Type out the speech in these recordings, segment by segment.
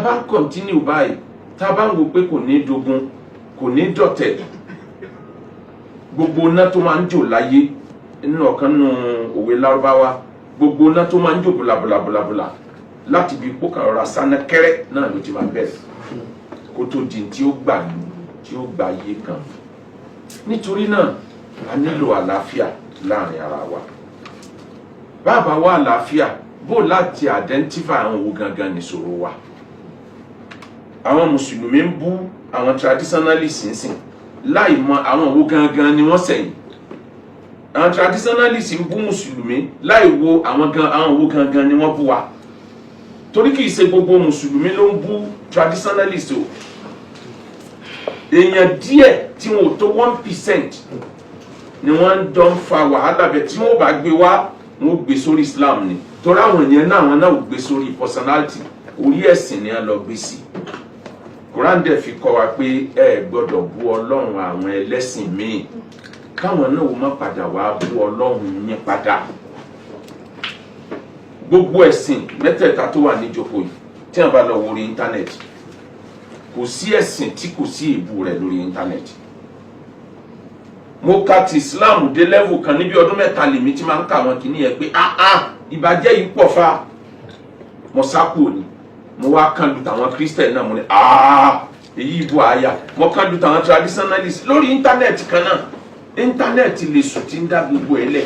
bá ń continue báyìí tá bá ń wò pé kò ní dogun kò ní dọ̀tẹ̀ gbogbo iná tó máa ń jò láyé nínú ọ̀kan nínú òwe Lárúbáwá gbogbo iná tó máa ń jò bùlàbùlàbùlàbùlà láti bí ipò kan rọra sáná kẹ́rẹ́ náà ló ti máa bẹ̀rẹ̀ kó tó di tí ó gbà tí ó gbà yé kan nítorí náà a nílò àlàáfíà láàrin ara wa bàbá wa àlàáfíà bó láti identify àwọn owó gangan nìṣòro wa àwọn mùsùlùmí ń bú àwọn traditionalists nsìn láì mọ àwọn owó gangan ni wọ́n sẹ́yìn àwọn traditionalists ń bú mùsùlùmí láì wo àwọn owó gangan ni wọ́n bú wa torí kìí ṣe gbogbo mùsùlùmí ló ń bú traditionalists o èèyàn díẹ̀ tí wọn ò tó 1% ni wọ́n ń dán fa wàhálà bẹ́ẹ̀ tí wọ́n bá gbé wá wọ́n gbé sórí Islam ni torí àwọn yẹn náà wọn náà ò gbé sórí personality orí ẹ̀sìn ni wọ́n lọ gbé sí Quran dẹ̀ fi kọ́ wa pé ẹ gbọ́dọ̀ bú Ọlọ́run àwọn ẹlẹ́sìn míì káwọn náà wọ́n má padà wá bú Ọlọ́run yẹn padà gbogbo ẹ̀sìn mẹ́tẹ̀ẹ̀ta tó wà níjókòó yìí tí wọ́n bá lọ wo orí íńtánẹ́ẹ̀tì kò sí ẹ̀sìn tí kò sí èébú rẹ̀ lórí íńtánẹ́ẹ̀tì mo ka ti Islam dé level kan níbi ọdún mẹ́ta lèmi tí máa ń kà wọn kìíní yẹn pé ìbàjẹ́ yìí pọ̀ fa mo sákò ní mo wá kàn lu tàwọn Christian náà mo ní èyí ìbò àyà mo kàn lu tàwọn traditionalist lórí íńtánẹ́ẹ̀tì kan náà íńtánẹ́ẹ̀tì lè sùn tí ń dá gbogbo ẹ̀ lẹ̀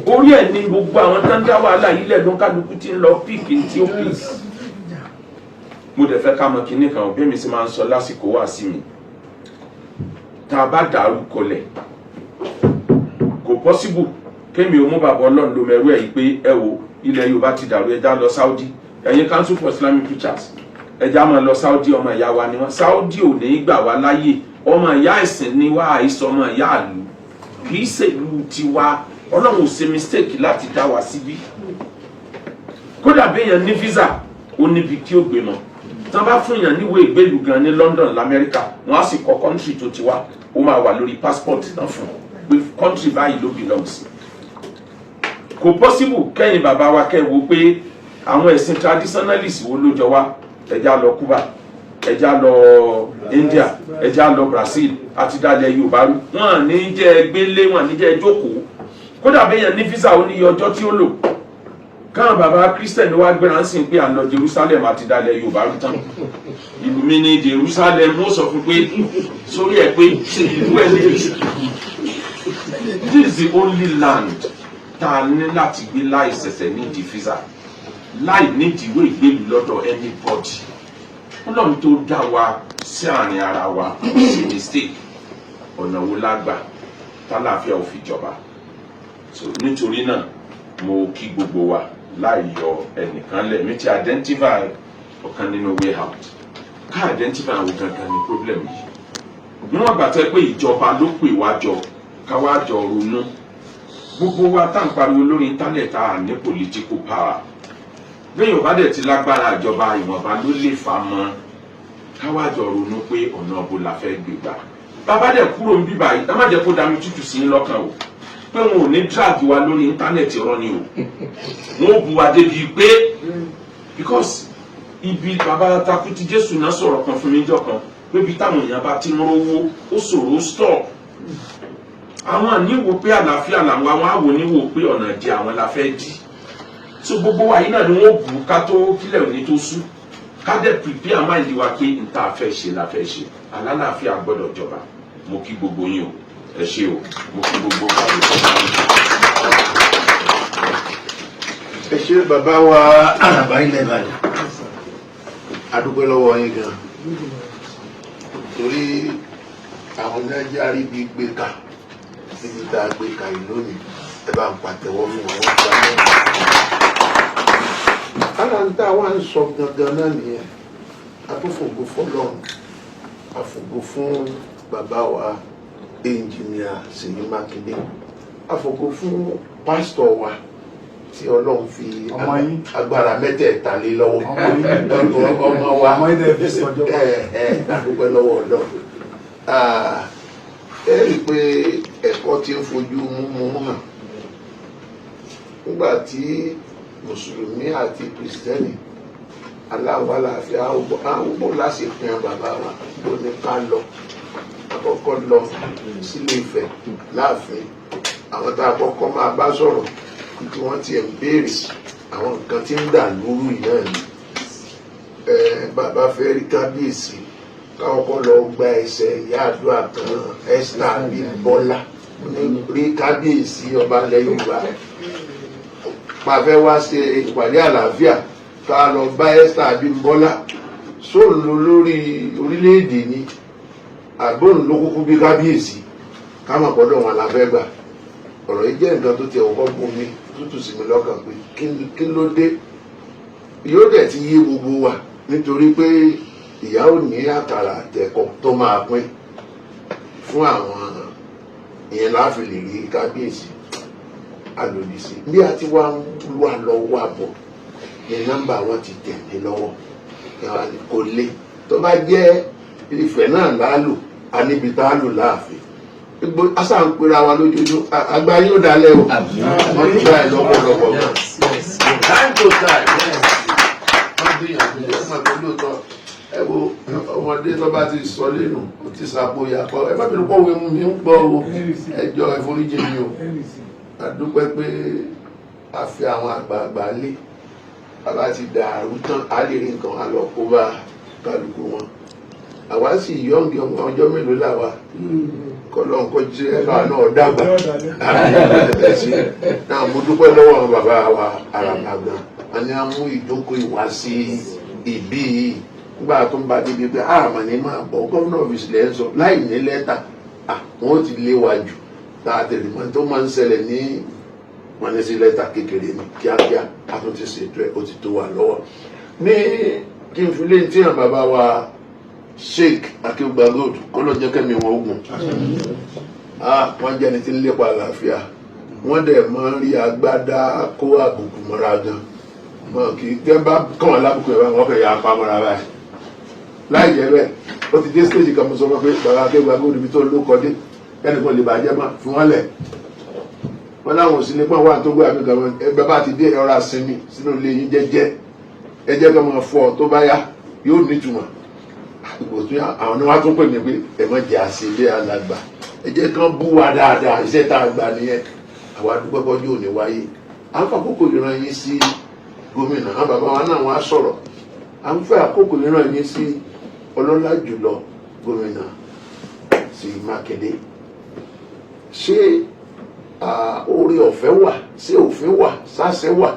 orí ẹ̀ ní gbogbo àwọn tó ń dá wàhálà yìí lẹ̀ ló ń kálukú tí ń lọ píìkì tí ó píìkì mo dẹ̀ fẹ́ ká mọ kinní kan bí mi sì máa ń sọ lásìkò wá sí mi tá a bá dàrú kọlẹ̀ kò pọ́síbù kémi ò mú bàbá Ọlọ́run ló mẹ́rú ẹ̀ yìí pé ẹ wo ilẹ̀ Yorùbá ti dàrú ẹja lọ Saudi ẹ̀yin Council for Islamic Preachers ẹja máa lọ Saudi ọmọ ìyá wa ni wọn Saudi ò ní gbà wá láyè ọmọ ìyá ẹ̀sìn ni wá àìsàn ọmọ ìyá àlù kì í ṣèlú tiwa Ọlọ́run ò ṣe mistake láti dá wa síbí kódà béèyàn ní visa ó níbi tí ó gbé mọ́ tán bá fún yàn níwèé ìgbélú gan ní London l'Amẹ́ríkà wọ́n á sì kọ country tó ti wá ó máa wà lórí passport náà fún pé country báyìí ló belong sí kò possible kẹ́yìn bàbá wa kẹ́ wo pé àwọn ẹ̀sìn traditionalist wo ló jọ wá ẹja lọ Cuba ẹja lọ India ẹja lọ Brazil àti dalẹ̀ Yorùbá rú wọn ní jẹ́ gbélé wọn ní jẹ́ jókòó kódà béèyàn ní visa ó ní ọjọ́ tí ó lò káwọn bàbá Christian wá gbéra ń sìn pé à ń lọ Jerusalem àti dalẹ̀ Yorùbá rú tán ìlú mi ní Jerusalem ó sọ fún pé sórí ẹ̀ pé ìlú ẹ̀ lè this is the only land tá a ní láti gbé láì ṣẹ̀ṣẹ̀ nídìí visa láì nídìí ìwé ìgbélú lọ́dọ̀ anybody Ọlọ́run tó dá wa sí àárín ara wa ṣe mistake ọ̀nà wo lágbà tálàáfíà ò fi jọba so nítorí náà mo kí gbogbo wa láì yọ ẹnìkan lẹ̀ mi ti identify ọ̀kan nínú way out ká identify àwọn gangan ní problem yìí níwọ̀n gbàtẹ́ pé ìjọba ló pè wá jọ ká wá jọ ronú gbogbo wa tá ń pariwo lórí íńtánẹ̀tì à ní political power lẹ́yìn ọba dẹ̀ ti lágbára ìjọba ìwọ̀nba ló lè fà mọ́ ká wá jọ ronú pé ọ̀nà ọ̀bọ la fẹ́ gbé gbà bàbá dẹ̀ kúrò ń bíbá yìí ẹ má jẹ́ kó dami tútù sí lọ́kàn o pé wọn ò ní drag wa lórí íńtánẹ̀tì ọ̀rọ̀ ni o wọn ò bu wa débi pé because ibi bàbá takú ti Jésù náà sọ̀rọ̀ kan fún mi jọ kan pé bí táwọn èèyàn bá ti ń rówó ó ṣòro stop àwọn àníwò pé àlàáfíà làwọn àwọn àwò níwò pé ọ̀nà jẹ àwọn la fẹ́ dì so gbogbo wa yìí náà ni wọ́n bù ká tó kílẹ̀ òní tó sú ká dẹ̀ prepare mind wa pé n ta fẹ́ ṣe la fẹ́ ṣe alálàáfíà gbọ́dọ̀ jọba mo kí gbogbo yín o ẹ ṣé o mo kí gbogbo wa o. ẹ ṣé bàbá wa àbá ilẹ̀ Ìbàdàn adúpẹ́ lọ́wọ́ yín gan torí àwọn nàìjíríà rí bí gbé ká níbi tá a gbé ká yìí lónìí ẹ bá ń pàtẹ́wọ́ fún wọn wọ́n gbà náà. ara ń tá wa ń sọ gangan náà nìyẹn àtúfògo fọ́lọ́run àfògo fún bàbá wa ẹnjìnìà Ṣèyí Mákindé àfògo fún pásítọ̀ wa tí Ọlọ́run fi agbára mẹ́tẹ̀ẹ̀ta lé lọ́wọ́ ọmọ wa àdúpẹ́ lọ́wọ́ Ọlọ́run ẹ rí i pé ẹ̀kọ́ tí ń fojú mú hàn nígbà tí mùsùlùmí àti kìrìsìtẹ́nì aláwọ̀ àlàáfíà àwọn bó láti pin bàbá wa tó ní ká lọ àkọ́kọ́ lọ sílé Ifẹ̀ láàfin àwọn tá a kọ́kọ́ máa bá sọ̀rọ̀ tí wọ́n ti ń béèrè àwọn nǹkan tí ń dà lóru yìí náà ni bàbá fẹ́ rí kábíyèsí káwọ́kọ́ lọ gba ẹsẹ̀ ìyá àdúrà kan Esther Abímbọ́lá rí kábíyèsí ọba ilẹ̀ Yorùbá pàfẹ́ wá ṣe ìpàdé àlàáfíà ká lọ bá Esther Abímbọ́lá sóun ló lórí orílẹ̀-èdè ni àbóun ló kúkú bí kábíyèsí ká mọ̀ gbọ́dọ̀ wọn la fẹ́ gbà ọ̀rọ̀ yìí jẹ́ nǹkan tó ti ọkọ̀ gún mi tútù sí mi lọ́kàn pé kí ló dé yóò dẹ̀ ti yé gbogbo wa nítorí pé ìyá ò ní àkàrà àtẹ̀kọ́ tó máa pín fún àwọn ìyẹn láfi lè rí kábíyèsí alòdì sí bí a ti wá ń wà lọ wà bọ̀ ní nọ́mbà wọn ti tẹ̀ mí lọ́wọ́ kò lè tó bá jẹ́ Ifẹ̀ náà lálò aníbi tá a lò láàfin gbogbo asa ń pera wa lójoojúmọ́ àgbà yóò dalẹ̀ o wọ́n ti bá ẹ̀ lọ́pọ̀lọpọ̀ mọ́ time to time wọ́n gbìyànjú ẹ̀ máa gbé lóòótọ́ ẹ wo ọmọdé tó bá ti sọ lẹ́nu ó ti sàpòyà kọ ẹ má bínú pọ̀ wé mi ń pọ̀ o ẹjọ́ ìforíjì mi o àdúpẹ́ pé a fi àwọn àgbààgbà lé bàbá ti dàrú tán á lè rí nǹkan á lọ kó bá kálukú wọn àwa sì yọ̀ǹgì ọmọ ọjọ́ mélòó làwa kọlọ́n kọ́ jẹ́ ẹ̀ka náà dàgbà náà mo dúpẹ́ lọ́wọ́ àwọn bàbá wa àràmàgbà a ní a mú ìjókòó ìwá sí ìbí yìí nígbà tó ń bá débi pé àmà ní máa bọ̀ gómìnà ọ̀fíìsì lẹ́ ń sọ láì ní lẹ́tà wọ́n ti lé wa jù tá a tẹ̀lé mọ́ tó máa ń ṣẹlẹ̀ ní wọ́n ní sí lẹ́tà kékeré ní kíákíá a tún ti ṣètò ẹ̀ ó ti tó wa lọ́wọ́ ní kí n fi lé tí àwọn bàbá wa Sheikh Akeugba Gold kọlọ́jọ́ kẹ́mi wọn ogun wọ́n jẹ́ni tí ń lépa àlàáfíà wọ́n dẹ̀ máa ń rí agbádá kó àbùkù mọ́ra gan mọ́ kí tẹ́ bá kàn wọ́n lábùkù ẹ̀ wọ́n fẹ́ yà apá mọ́ra báyìí láì jẹ́ bẹ́ẹ̀ ó ti dé stage kan mo sọ pé bàbá Akeugba Gold ibi tó ló kọdé ẹnìkan lè bàjẹ́ mọ́ fi wọ́n lẹ̀ wọ́n láwọn òsì nípa wà tó gbé àmì kan ẹgbẹ́ bá ti dé ẹ̀rọ àsinmi sínú ilé yín jẹ́jẹ́ ẹjẹ́ kan máa fọ́ tó bá yá yóò nítumọ̀ àwọn ni wọ́n tún pè mí pé ẹ̀mọ́ jẹ́ àṣìlé alàgbà ẹ̀jẹ̀ kan bú wa dáadáa iṣẹ́ tá a gbà nìyẹn àwa dúpẹ́ bọ́jú òní wáyé à ń fa àkókò ìran yín sí gómìnà àwọn bàbá wa náà wọ́n á sọ̀rọ̀ à ń fẹ́ àkókò ìran yín sí ọlọ́lá jùlọ gómìnà Ṣèyí Mákindé ṣé oore ọ̀fẹ́ wà ṣé òfin wà sáṣẹ wà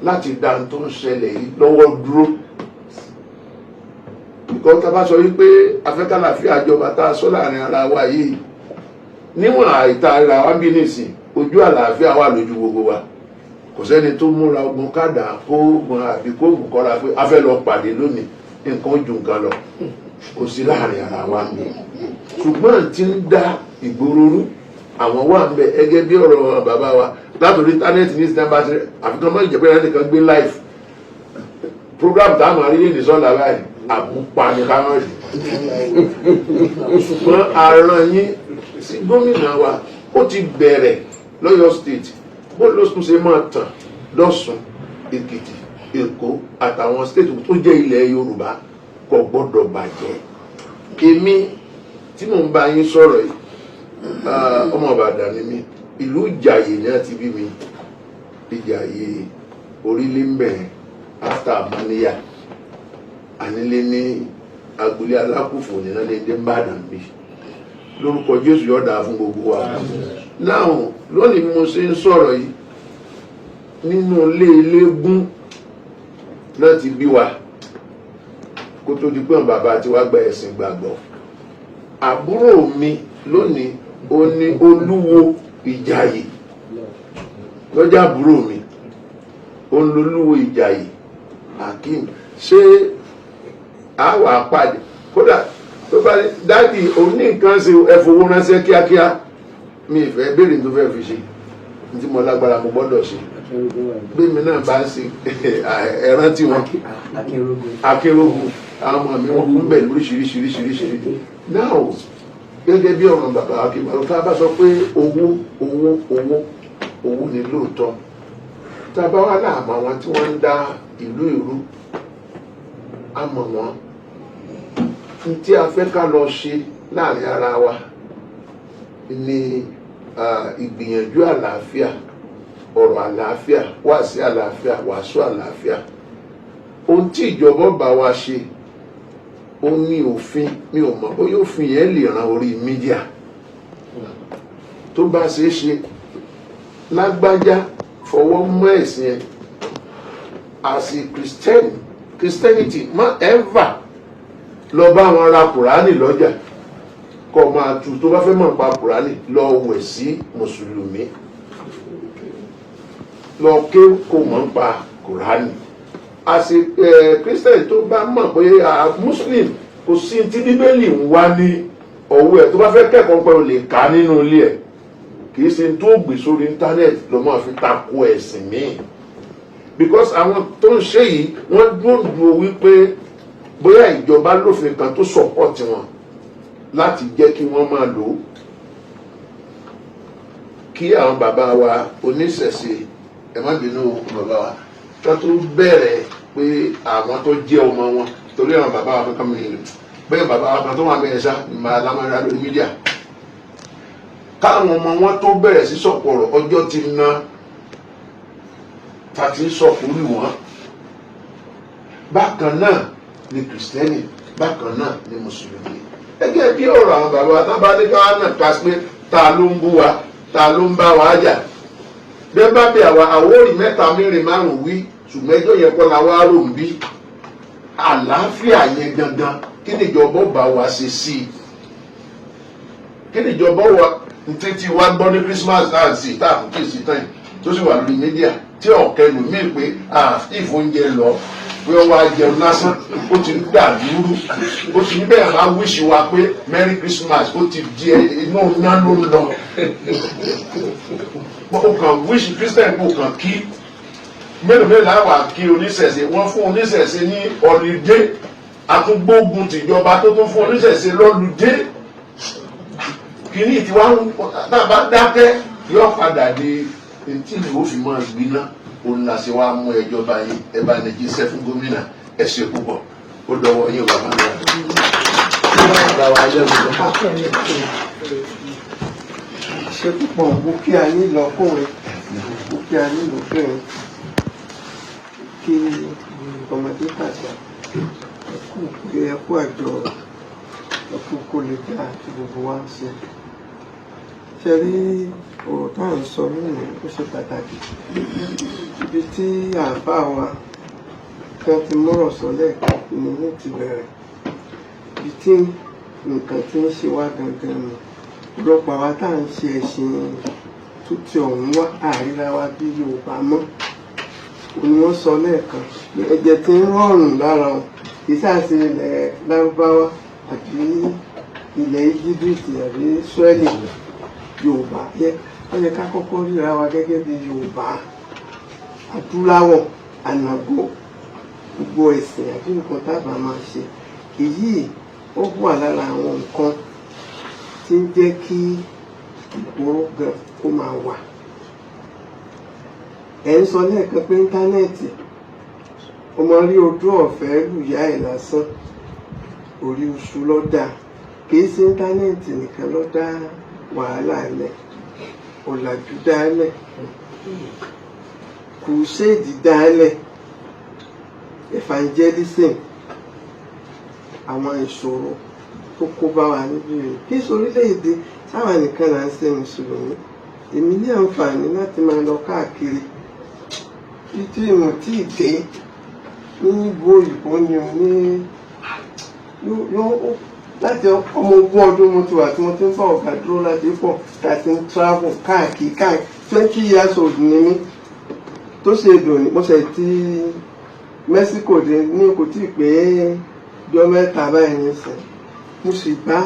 láti dá tó ń ṣẹlẹ̀ yìí lọ́wọ́ dúró nǹkan tá a bá sọ wípé afẹ́kàlàfíà àjọba tá a sọ láàrin ara wa yìí níwọ̀n àìta ara wa bí nìsín ojú àlàáfíà wà lójú gbogbo wa kò sẹ́ni tó múra ogun kádà kó gbọ́n àbí kó gùn kọ́ra pé a fẹ́ lọ pàdé lónìí nǹkan ojú nǹkan lọ kò sí láàrin ara wa mi ṣùgbọ́n tí ń dá ìgboro rú àwọn wà ń bẹ ẹgẹ́ bí ọ̀rọ̀ bàbá wa látòrí íńtánẹ́ẹ̀tì ní sinimá ti àfikún mọ́ ìjẹ́pẹ́ yẹn nìkan gbé live program táwọn arílẹ̀-èdè sọ́la báyìí àbúpa ní kámọ́rì ṣùgbọ́n àrùn yín sí gómìnà wa ó ti bẹ̀rẹ̀ lọ́yọ̀ state bó ló tún ṣe máa tàn lọ́sùn Èkìtì Èkó àtàwọn state tó jẹ́ ilẹ̀ Yorùbá kò gbọ́dọ̀ bàjẹ́ èmi tí mò ń bá yín sọ̀rọ̀ yìí ọmọ Ìbàdàn ni mí ìlú Ìjàyè ni a ti bí mi Ìjàyè orílẹ̀ ń bẹ̀rẹ̀ after Amaniya ànílé ní agbolé alákùfò nínú lédè Ìbàdàn bí lórúkọ Jésù yọ̀dà fún gbogbo wa náà lónìí mo ṣe ń sọ̀rọ̀ yìí nínú ilé eléégún náà ti bí wa kó tó di pé bàbá tí wàá gba ẹ̀sìn gbàgbọ́ àbúrò mi lónìí ó ní Olúwo Ìjàyè lọ́jà àbúrò mi ó ń lo Olúwo Ìjàyè Akeem ṣé àwa àpàdé kódà tó bá dáàdì òní nǹkan ṣe ẹfowó ránṣẹ́ kíákíá mi ìfẹ́ béèrè tó fẹ́ fi ṣe tí mo lágbára mo gbọ́dọ̀ ṣe bí mi náà bá ń ṣe ẹran tí wọn akérògùn àwọn ọmọ mi wọn kún bẹ̀ lóríṣiríṣiríṣiríṣi náà gẹ́gẹ́ bí ọ̀ràn bàbá akébàlọ́ tá a bá sọ pé owó ni lóòótọ́ tá a bá wà láàmú àwọn tí wọ́n ń dá ìlú ìrú a mọ̀ wọ́n tí a fẹ́ ká lọ ṣe láàrin ara wa ní ìgbìyànjú àlàáfíà, ọ̀rọ̀ àlàáfíà, wàásù àlàáfíà, wàásù àlàáfíà. Ohun tí ìjọba bá wa ṣe ó ní òfin, mi ò mọ̀ bóyá òfin yẹn lè ran orí mídíà tó bá ṣeé ṣe lágbájá fọwọ́ mọ́ ẹ̀sìn ẹ̀ as a Christianity má ever lọ bá wọn ra kùránì lọ́jà kó máa tu tó bá fẹ́ mọ̀ pa kùránì lọ wẹ̀ sí mùsùlùmí lọ ké kó mọ̀ pa kùránì as a Christian tó bá mọ̀ pé Muslim kò sí tí bíbélì ń wá ní ọwọ́ ẹ̀ tó bá fẹ́ kẹ́kọ̀ọ́ pé o lè kà nínú ilé ẹ̀ kì í ṣe tó gbé sórí íńtánẹ́ẹ̀tì ló máa fi tako ẹ̀sìn míì because àwọn tó ń ṣe yìí wọ́n dúró wípé bóyá ìjọba lófin kan tó sọ̀pọ̀tì wọn láti jẹ́ kí wọ́n máa lò ó kí àwọn bàbá wa oníṣẹ̀ṣe ẹ má bínú bàbá wa tó tún bẹ̀rẹ̀ pé àwọn tó jẹ́ ọmọ wọn torí àwọn bàbá wa kankan mìíràn bẹ́ẹ̀ bàbá wa kan tó wà bẹ́ẹ̀ sá máa lámọ́ra lórí mídíà káwọn ọmọ wọn tó bẹ̀rẹ̀ sí sọ̀pọ̀rọ̀ ọjọ́ ti ná tàti sọ̀kúrú wọn bákan náà ni kìrìsìtẹ́nì bákan náà ni mùsùlùmí gẹ́gẹ́ bí ọ̀rọ̀ àwọn bàbá tábàdékáwá náà ká pé ta ló ń bú wa ta ló ń bá wa jà bẹ́ẹ̀ bá bẹ àwa àwòrì mẹ́ta mẹ́rin márùn-ún wí ṣùgbọ́n ẹjọ́ yẹn kọ́ la wá rò ń bí àlàáfíà yẹn gangan kí nìjọba bá wa ṣe sí i kí nìjọba wa títí wá gbọ́ ní Christmas náà sí tá a kò kí sí tán tó sì wà lórí mídíà tí ọ̀kẹ́ lù mí pé ìfóúnjẹ lọ pé ó wá jẹun lásán ó ti ń dà lúrú ó ti ń bẹ̀rẹ̀ máa wíṣì wa pé Merry Christmas ó ti di inú iná ló ń lọ ó kàn wíṣì Christian kò kàn kí mélòó láwà kí oníṣẹ̀ṣe wọ́n fún oníṣẹ̀ṣe ní ọ̀lùdé àtúgbógun tìjọba tó tún fún oníṣẹ̀ṣe lọ́lùdé kìíní tí wọ́n bá dákẹ́ yóò padà di tí ìlú fi máa gbiná òun là ṣe wá mú ẹjọ́ báyìí ẹ bá ní jíṣẹ́ fún gómìnà ẹ ṣe púpọ̀ ó dọwọ́ yín bàbá náà. ṣe púpọ̀ mú kí a ní lọ́kùnrin mú kí a ní lọ́kùnrin kí ọmọdé tàgbà ẹkú pé ẹkú àjọ ẹkú kó lè dá àti gbogbo wa ń ṣe. ṣe rí ọ̀rọ̀ tá à ń sọ lónìí ó ṣe pàtàkì ibi tí àáfàá wa kan ti mọ́rọ̀ sọ́lẹ̀ ni ní ti bẹ̀rẹ̀ ibi tí nǹkan tí ń ṣe wá gangan ni ọ̀pọ̀lọpọ̀ àwa tá à ń ṣe ẹ̀sìn tó ti ọ̀hún wá àríra wa bí Yorùbá mọ́ òní wọ́n sọ lẹ́ẹ̀kan pé ẹ̀jẹ̀ tí ń rọrùn lára wọn kì í ṣàṣe ilẹ̀ Lárúbáwá àbí ilẹ̀ Íjíbítì àbí Ísírẹ́lì Yorùbá yẹ wọ́n yẹ ká kọ́kọ́ ríra wa gẹ́gẹ́ bí Yorùbá adúláwọ̀ ànàgó gbogbo ẹ̀sìn àbí nǹkan tábà máa ṣe èyí ó wà lára àwọn nǹkan tí ń jẹ́ kí ìgboro gan kó máa wà. ẹ̀ ń sọ lẹ́ẹ̀kan pé íńtánẹ́ẹ̀tì ọmọ rí ojú ọ̀fẹ́ lùyà ẹ̀ lásán orí oṣù ló dá kìí ṣe íńtánẹ́ẹ̀tì nìkan ló dá wàhálà lẹ̀ ọ̀làjú dálẹ̀ kùrùsẹ́ẹ̀dì dálẹ̀ evangelism àwọn ìṣòro tó kó bá wa níbí rẹ̀ kí orílẹ̀-èdè sáwà nìkan là ń ṣe mùsùlùmí èmi ní àǹfààní láti máa lọ káàkiri títí ìmọ̀ tí ì dé ní ìbò òyìnbó ni o ní láti ọmọ ogún ọdún mo ti wà tí mo ti ń bá ọ̀gá dúró láti pọ̀ láti ń travel káàkiri 20 years old ni mí tó ṣe dòní mo ṣe ti Mexico dé ní kò tí ì pé jọ mẹ́ta báyìí ní sẹ́yìn mo sì bá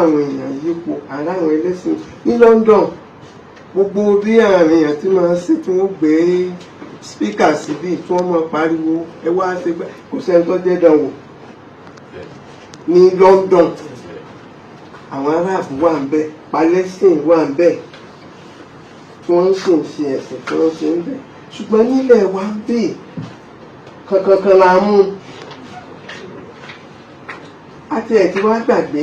àwọn èèyàn yípo ara àwọn ẹlẹ́sìn ní London gbogbo bí àwọn èèyàn tí máa ń ṣe tí wọ́n gbé spíkà síbí tí wọ́n máa pariwo ẹ wá ṣe gbẹ kò sẹ́ni tó jẹ́ dánwò ní London àwọn aráàbù wà ń bẹ Palestine wà ń bẹ tí wọ́n ń sìn sí ẹ̀sìn tí wọ́n ṣe ń bẹ ṣùgbọ́n nílẹ̀ wa ń bẹ kankan la mú àti ẹ̀ tí wá gbàgbé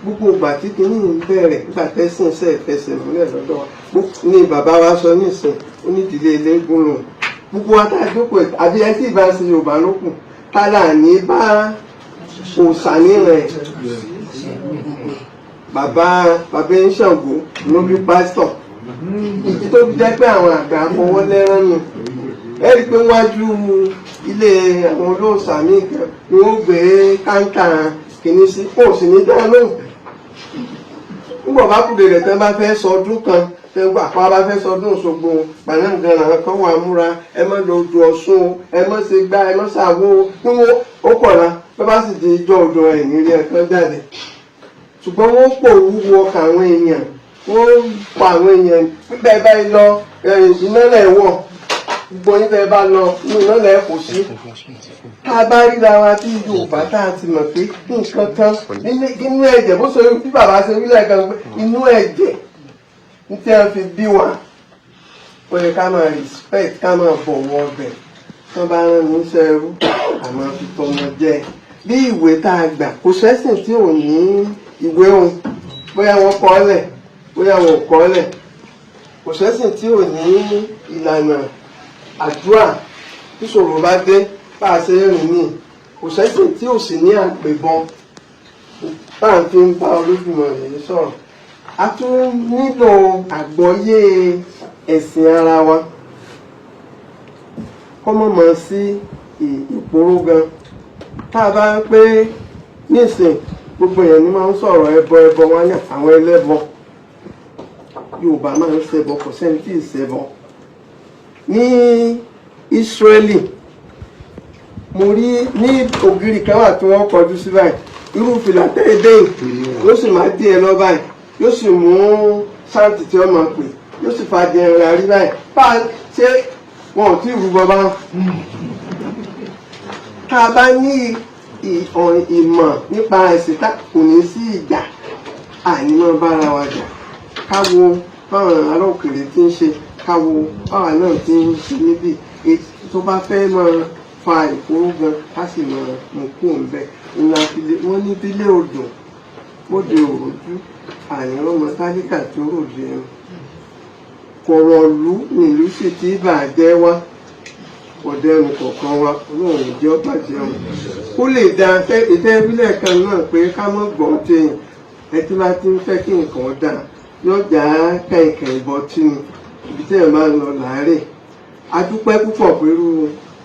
gbogbo ìgbà tí kìíní ń bẹ̀rẹ̀ nígbà tẹ́sán ṣe ìfẹsẹ̀ múlẹ̀ lọ́dọ̀ wa ní bàbá wa sọ nísìn onídìílé eléégún lòun gbogbo wa tá a jókòó àbí ẹ tí ìbá ṣe Yorùbá ló kù tá là ní bá òòṣà nírẹ̀ bàbá ń Ṣàngó ló bí pásítọ̀ ìdí tó fi jẹ́ pé àwọn àgbà fọwọ́ lẹ́rán nù ẹ rí i pé wájú ilé àwọn olóòṣà míì kan ni wọ́n gbé káńtà kìíní sí kò sì ní dá lóhùn nígbà bá kú bèrè tán bá fẹ́ sọ ọdún kan tẹ́ gbà pa bá fẹ́ sọ ọdún Òṣogbo pàdánù gan àwọn kan wà múra ẹ má lọ odò Ọ̀ṣun o ẹ má ṣe gbá ẹ má ṣàwó o ní wọn ó kọ̀ra bá bá sì di ijó odò ẹ̀yìn rí ẹ̀kan jáde ṣùgbọ́n wọ́n pò wúwo ọkàn àwọn èèyàn wọ́n pa àwọn èèyàn nígbà báyìí lọ ìnálẹ̀ wọ̀ gbogbo yín fẹ́ bá lọ ní ìnálẹ̀ kò sí tá a bá ríra wa bí Yorùbá tá a ti mọ̀ pé nǹkan kan nínú ẹ̀jẹ̀ bó ṣe bí bàbá ṣe wí lẹ́ẹ̀kan pé inú ẹ̀jẹ̀ ní tí wọ́n fi bí wa ó yẹ ká máa respect ká máa bọ̀wọ̀ ọbẹ̀ tí wọ́n bá rán ní iṣẹ́ ẹrú àmọ́ fi tọmọ jẹ bí ìwé tá a gbà kò sẹ́sìn tí ò ní ìwé òun bóyá wọ́n kọ́ ọ́ lẹ̀ bóyá wọn ò kọ́ ọ́ lẹ̀ kò sẹ́sìn tí ò ní ìlànà àdúrà tí ṣòro bá dé bá a ṣe rìn ní kò sẹ́sìn tí ò sì ní àpèbọn bá a fi ń bá Olódùmarè yìí sọ̀rọ̀ a tún nílò àgbọ́yé ẹ̀sìn ara wa kọ́mọ̀mọ́ sí ìpòrò gan tá a bá pé nísìn gbogbo èèyàn ni máa ń sọ̀rọ̀ ẹbọ wọn ní àwọn ẹlẹ́bọ Yorùbá máa ń ṣẹbọ kò sẹ́ni tí ì ṣẹbọ ní Ísírẹ́lì mo rí ní ògiri kan wà tí wọ́n kọjú sí báyìí irú fìlà tẹ́ẹ̀dẹ́yìn yóò sì máa dí ẹ lọ báyìí yóò sì mú sáǹtì tí wọ́n máa pè yóò sì fa di ẹran àrí báyìí bá ṣé wọn ò tí ì rúbọ bá tá a bá ní ìmọ̀ nípa ẹ̀sìn kò ní sí ìjà ànímọ́ bára wa jà káwo báwọn ará òkèèrè ti ń ṣe káwo báwa náà ti ń ṣe níbí tó bá fẹ́ máa fa ìkóró gan ká sì máa mú kú òun bẹ́ẹ̀ ńlá wọ́n ní bílé odò bóde òròjú àìrọ́mọ tálíkà tó ròde ẹ̀rùn kọ̀rọ̀lú nílùú sì ti bàjẹ́ wá ọ̀dẹ́rùn kọ̀ọ̀kan wa olóòrùn jẹ́ ọ̀bàjẹ́ wọn ó lè da ìtẹ́ ìbílẹ̀ kan náà pé ká mọ́ gbọ́n téèyàn ẹtí bá ti ń fẹ́ kí nǹkan dà yóò já kẹ̀kẹ́ ìbọn tí ni ibi tí ẹ̀ máa ń lọ láàárẹ̀ a dúpẹ́ púpọ̀ pẹ̀lú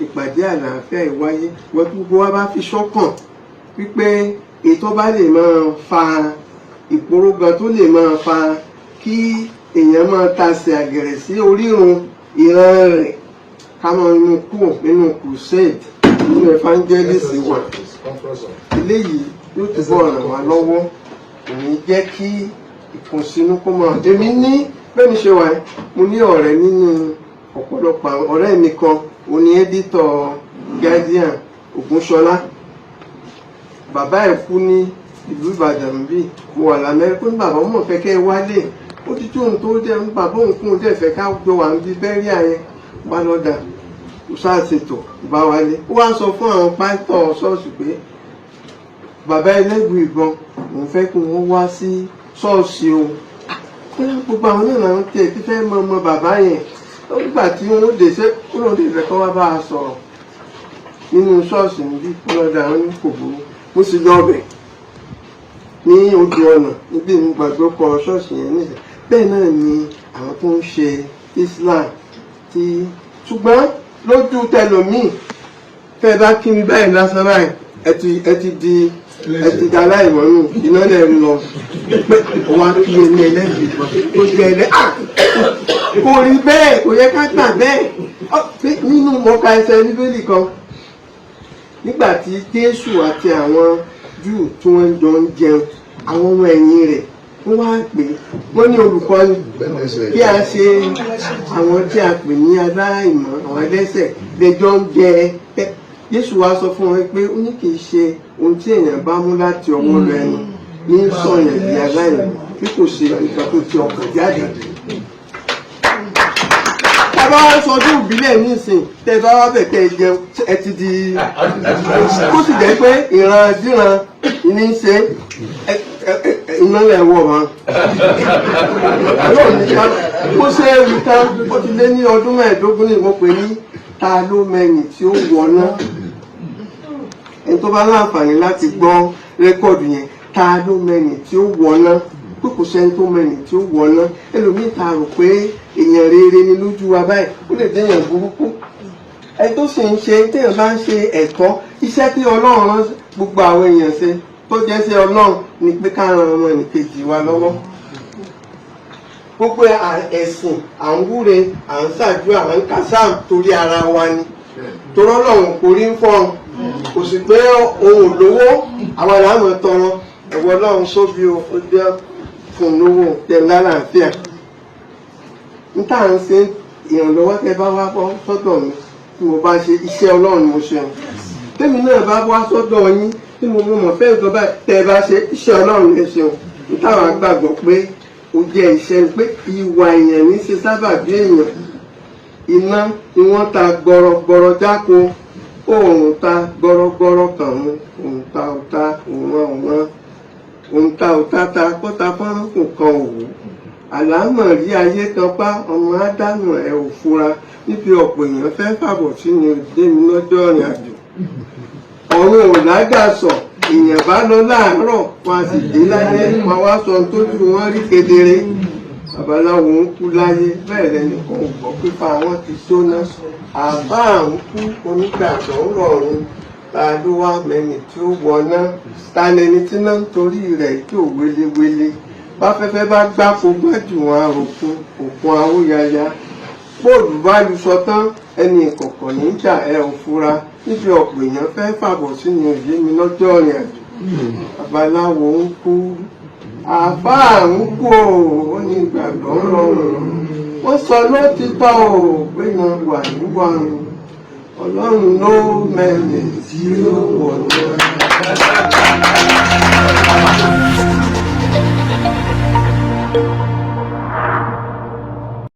ìpàdé àlàáfíà ìwáyé wọ́n gbogbo wa bá fi ṣọ́kàn wípé ètò bá lè máa fa ìporógan tó lè máa fa kí èèyàn máa tasẹ̀ àgẹ̀rẹ̀ sí orírun ìran rẹ̀ ká máa mú kúrò nínú crusade nínú evangelist wa eléyìí yóò túbọ̀ ràn wá lọ́wọ́ kò ní jẹ́ kí ìkùnsínú kó máa èmi ní bẹ́ẹ̀ ni ṣe wà mo ní ọ̀rẹ́ nínú ọ̀pọ̀lọpọ̀ ọ̀rẹ́ mi kan òun ni ẹ́dítọ̀ Guardian Ògúnṣọlá bàbá ẹ̀ kú ní ìlú Ìbàdàn bíi mo wà l'Amẹ́ríkà ní bàbá ọmọ fẹ́ kẹ́ ẹ wálé ó ti tó ohun tó dẹ̀ ń bàbá òun kún un dẹ̀ fẹ́ ká jọ wà níbi bẹ́ríà yẹn wá lọ́dà kò sáàṣètò bá wálé ó wá sọ fún àwọn pásítọ̀ ṣọ́ọ̀ṣì pé bàbá ẹlẹ́gbẹ̀ẹ́ ìbọn òun fẹ́ kí wọ́n wá sí ṣọ́ọ̀ṣì o gbogbo àwọn náà làwọn tiẹ̀ ti fẹ́ mọ bàbá yẹn nígbà tí wọ́n dé ṣé ó lóun dé fẹ́ kọ́ wá bá a sọ̀rọ̀ nínú ṣọ́ọ̀ṣì níbí ọlọ́dà àwọn ní kò burú mo sì lọ ọbẹ̀ ní ojú ọ̀nà níbi ìmúgbàgbé kọ ṣọ́ọ̀ṣì yẹn nìyẹn bẹ́ẹ̀ náà ni àwọn tó ń ṣe Islam ti ṣùgbọ́n lójú tẹlòmíì fẹ́ bá kí mi báyìí lásán báyìí ẹ ti dá láìmọ́nù iná lẹ̀ ń lọ pé wọ́n á kí ẹni ẹlẹ́gbẹ̀ẹ́ tó jẹ́ kò rí bẹ́ẹ̀ kò yẹ ká gbà bẹ́ẹ̀ nínú mọ́ka ẹsẹ̀ bíbélì kan nígbà tí Jésù àti àwọn Júù tí wọ́n jọ ń jẹun àwọn ọmọ ẹ̀yìn rẹ̀ wọ́n wá pè wọ́n ní olùkọ́ni bí a ṣe àwọn tí a pè ní aláìmọ́ àwọn ẹlẹ́ṣẹ̀ lẹ́jọ́ ń jẹ Jésù wá sọ fún wọn pé ó ní kì í ṣe ohun tí èèyàn bá mú láti ọwọ́ rẹ̀ nù ní sọ̀yàn di aláìmọ́ bí kò ṣe nǹkan tó ti ọkàn jáde. Tàbá wá sọ ọdún ìbílẹ̀ nísìn tẹ́ bá wá bẹ̀ tẹ́ jẹun ẹ ti di kó sì jẹ́ pé ìran díran ní ṣe iná lẹ́wọ̀ wọn. Ọlọ́run ní ká bó ṣe é rí ká ó ti lé ní ọdún 15 ní mo pè ní ta ló mẹ́yìn tí ó wọná. Ẹni tó bá láǹfààní láti gbọ́ rẹ́kọ̀dù yẹn ta ló mẹ́yìn tí ó wọná pé kò sẹ́ni tó mẹ́yìn tí ó wọná. Ẹlòmíì ta rò pé èèyàn rere ni lójú wa báyìí ó lè dé èèyàn burúkú. Ẹni tó sì ń ṣe téèyàn bá ń ṣe ẹ̀tọ́ iṣẹ́ tí Ọlọ́run rán gbogbo àwọn èèyàn ṣe tó jẹ́ sí Ọlọ́run ni pé ká ran ọmọ ẹnìkejì wa lọ́wọ́. Gbogbo ẹ̀sìn à ń wúre à ń ṣàdúrà à ń kásám torí ara wa ni torí Ọlọ́run kò rí ń fọ́n kò sì pé ohun lówó àwọn àlámọ̀ tọrọ ẹ̀wọ̀ Ọlọ́run sóbi ó jẹ́ fún lówó tẹ̀ lálàáfíà. N tá à ń ṣe ìrànlọ́wọ́ tẹ bá wá bọ́ sọ́dọ̀ mi tí mo bá ṣe iṣẹ́ Ọlọ́run mo ṣe tèmi náà bá wá sọ́dọ̀ yín tí mo mọ̀ fẹ́ nǹkan báyìí tẹ́ ẹ bá ṣe iṣẹ́ Ọlọ́run lè ṣeun nítawọn gbàgbọ́ pé ó jẹ́ iṣẹ́ pé ìwà èèyàn ní ṣe sábà bí èèyàn iná ni wọ́n ta gbọ̀rọ̀gbọ̀rọ̀ jáko oòrùn ta gbọ̀rọ̀gbọ̀rọ̀ kàn mú òun ta ọ̀tá òun ta ọ̀tá ta kọ́ta fọ́nrán kò kan òwú àlámọ̀ rí ayé kan pa ọmọ Ádámù ẹ̀ ò fura níbi ọ̀pọ̀ èèyàn fẹ́ fàbọ̀ sínú ìdémi lọ́jọ́ ìrìn àjò ọ̀run ò lágàsọ̀ èèyàn bá lọ láàárọ̀ wọn a sì dé láyé wọn wá sọ tójú wọn rí kedere babaláwo ń kú láyé bẹ́ẹ̀ lẹ́nìkan ò gbọ́ pípa wọn ti jóná àbá ń kú onígbàgbọ́ rọrùn ta ló wá mẹ́ni tí ó wọná ta lẹni tí náà ń torí rẹ̀ jò wélewéle báfẹ́fẹ́ bá gbáko gbájú wọn àròkún òkun awóyaya bóòlù bá lu sọ tán ẹni ìkọ̀kọ̀ níjà ẹ ò fura níbi ọ̀pọ̀ èèyàn fẹ́ fàbọ̀ sínú ìyé mi lọ́jọ́ ìrìn àjò babaláwo ń kú àfáà ń kú ó ní ìgbàgbọ́ rọrùn wọ́n sọ lótìtọ́ pé yan wà níwọ̀n Ọlọ́run ló mẹ́rin tí ó wọ̀ lọ́wọ́.